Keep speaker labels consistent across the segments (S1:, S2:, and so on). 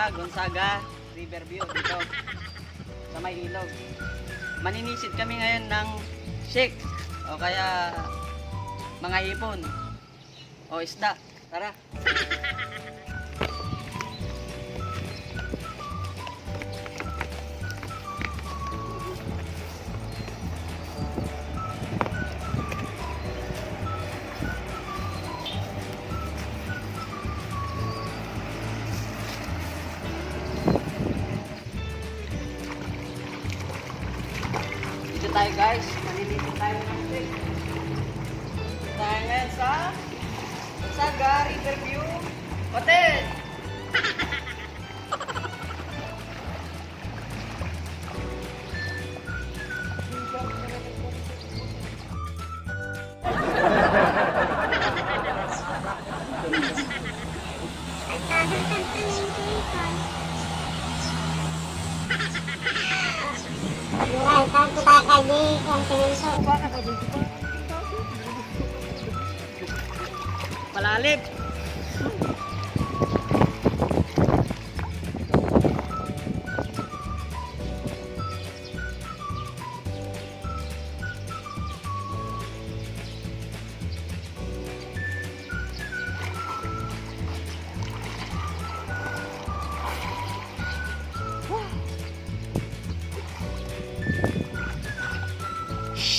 S1: Gonzaga Riverview dito sa may ilog. Maninisid kami ngayon ng shake o kaya mga ipon o isda. Tara. Tayo guys, malilitin tayo ng trip. Tayo ngayon sa Gonzaga Riverview Hotel. Malalim.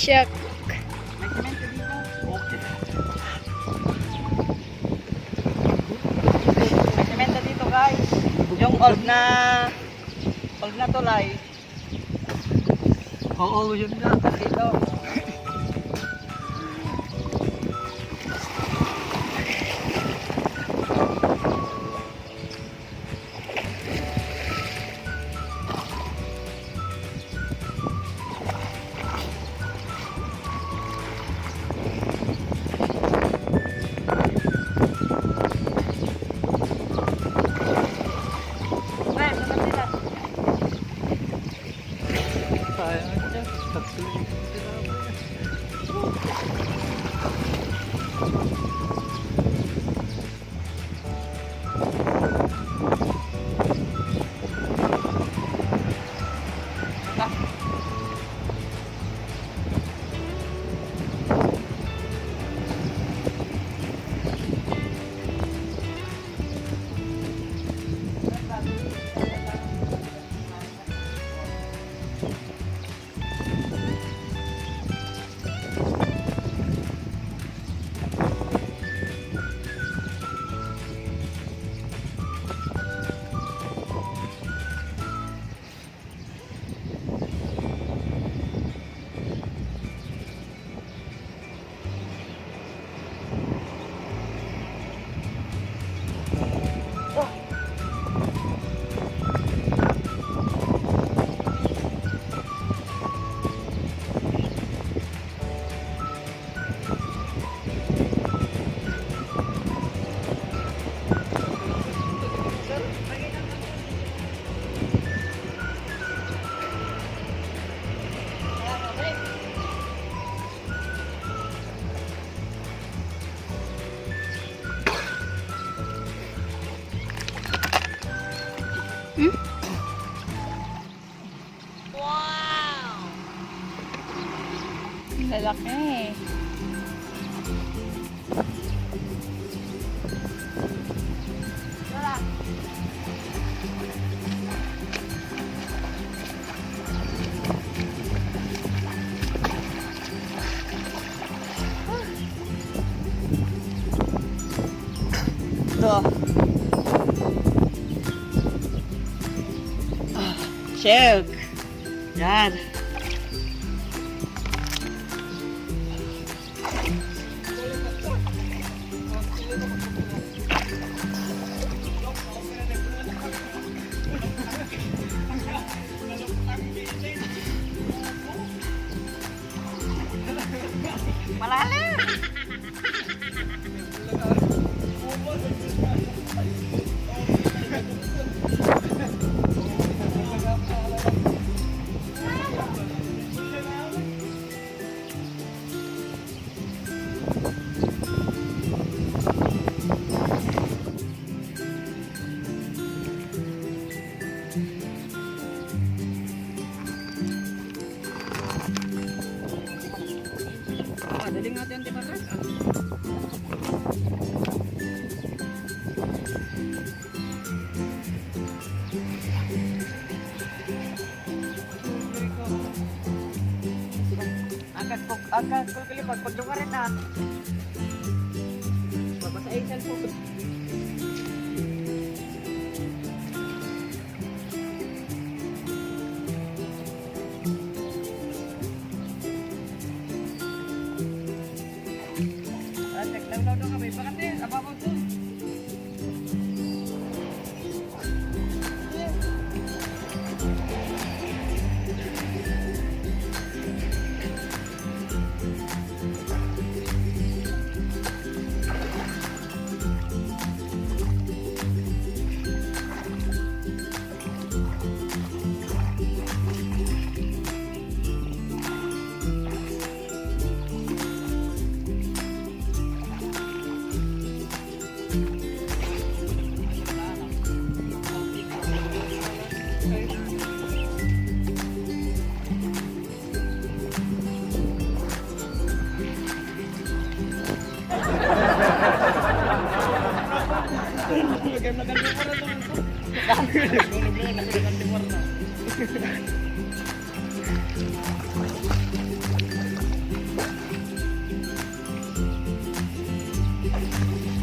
S2: Shock.
S1: May semento dito. Okay. May semento dito guys. Yung old na tulay. Oo, yun na. Dito.
S2: Wow! Lalaki.
S1: Ito. Shelk. Yan. Malalim! Daling natin ang tibakas. Agad ko kilipag pagdukarin na. Babasahin cellphone. Naglaw daw kami. Bakit din? Ababaw doon.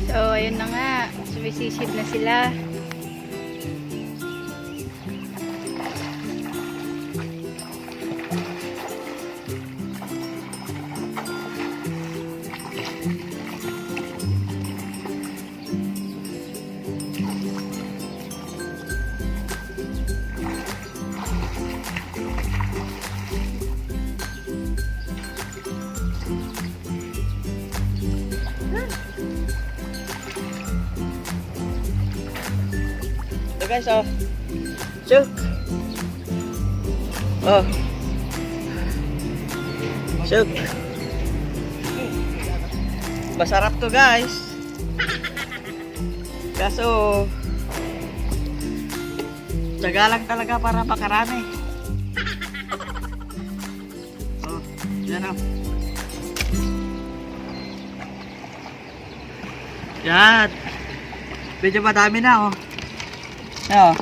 S2: So, ayun na nga. Sumisisid na sila.
S1: So guys, oh. Shook. Oh. Shook. Masarap to guys. Kaso tiyaga lang talaga para makarami. Oh, yan oh. Yan. Medyo madami na oh. Oh.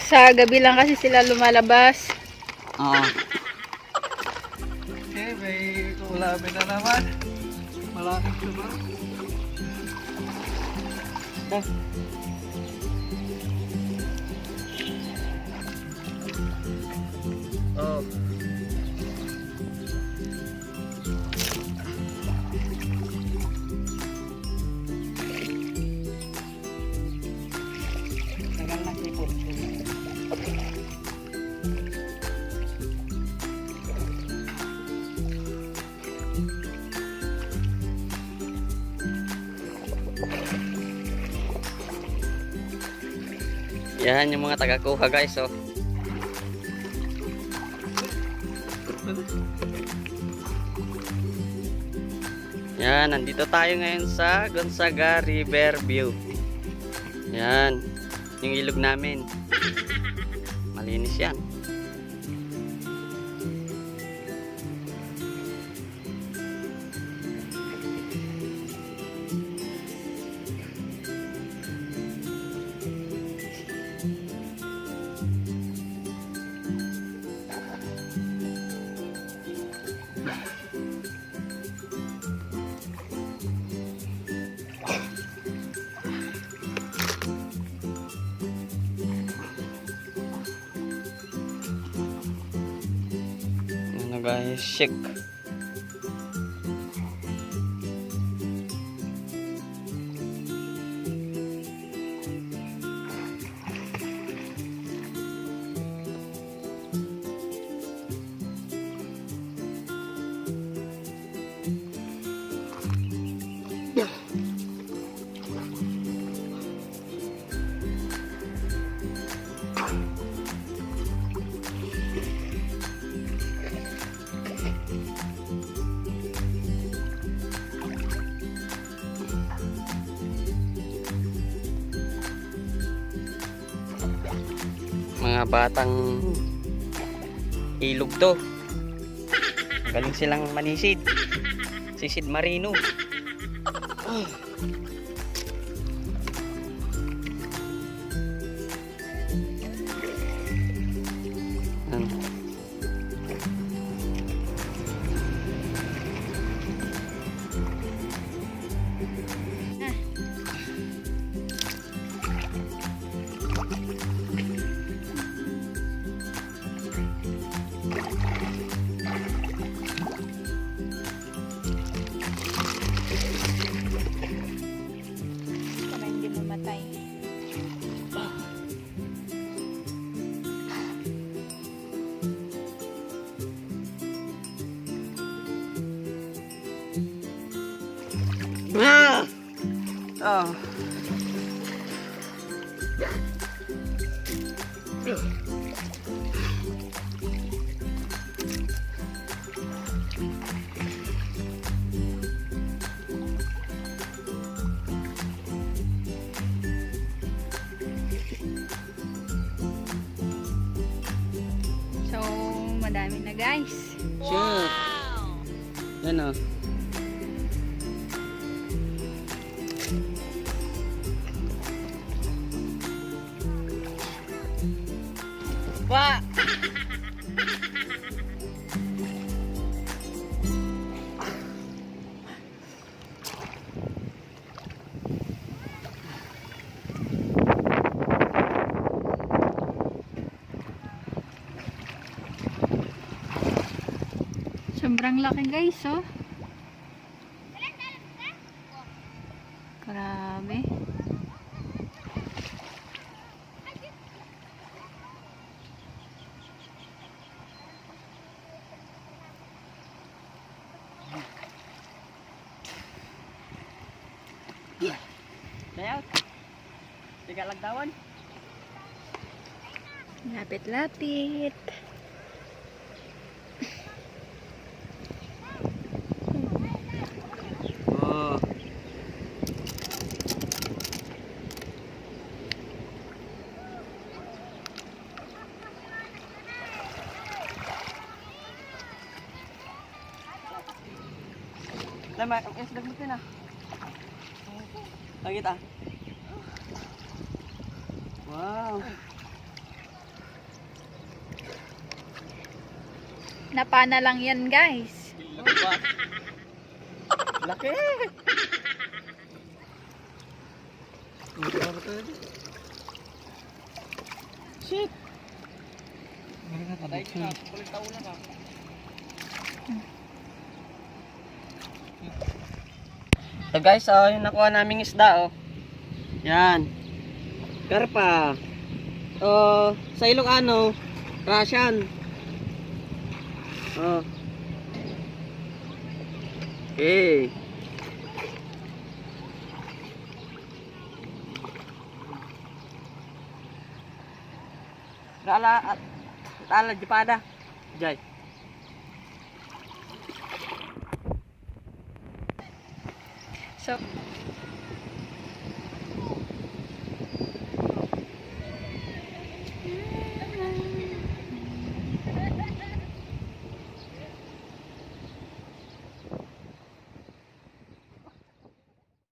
S2: Sa gabi lang kasi sila lumalabas.
S1: Oo. Okay, may ulamin na naman. Malaking naman. Oh. Tagal na sipot. Yan yung mga taga-kuha guys, oh. Yan, nandito tayo ngayon sa Gonzaga River View. Yan, yung ilog namin. Malinis yan. Ano guys, shake. Mga batang ilog to. Galing silang manisid. Sisid Marino. Yan.
S2: Para hindi mamatay.
S1: Ah! Oh.
S2: So, madami na guys.
S1: Sure. Yan o. Wa!
S2: Sobrang laki guys, oh. Grabe.
S1: Layout. Tiga lagdawan.
S2: Lapit-lapit.
S1: Oh. Lama, ang isdag mo na. Lagi ta. Wow.
S2: Napana lang yan guys.
S1: Laki. Shit. Patay ka, kulit tao na ka. So guys, yung nakuha naming isda, oh. Yan. Karpa. Sa Ilocano, Russian. Oh. Okay. Ala Japada. Jai.
S2: So,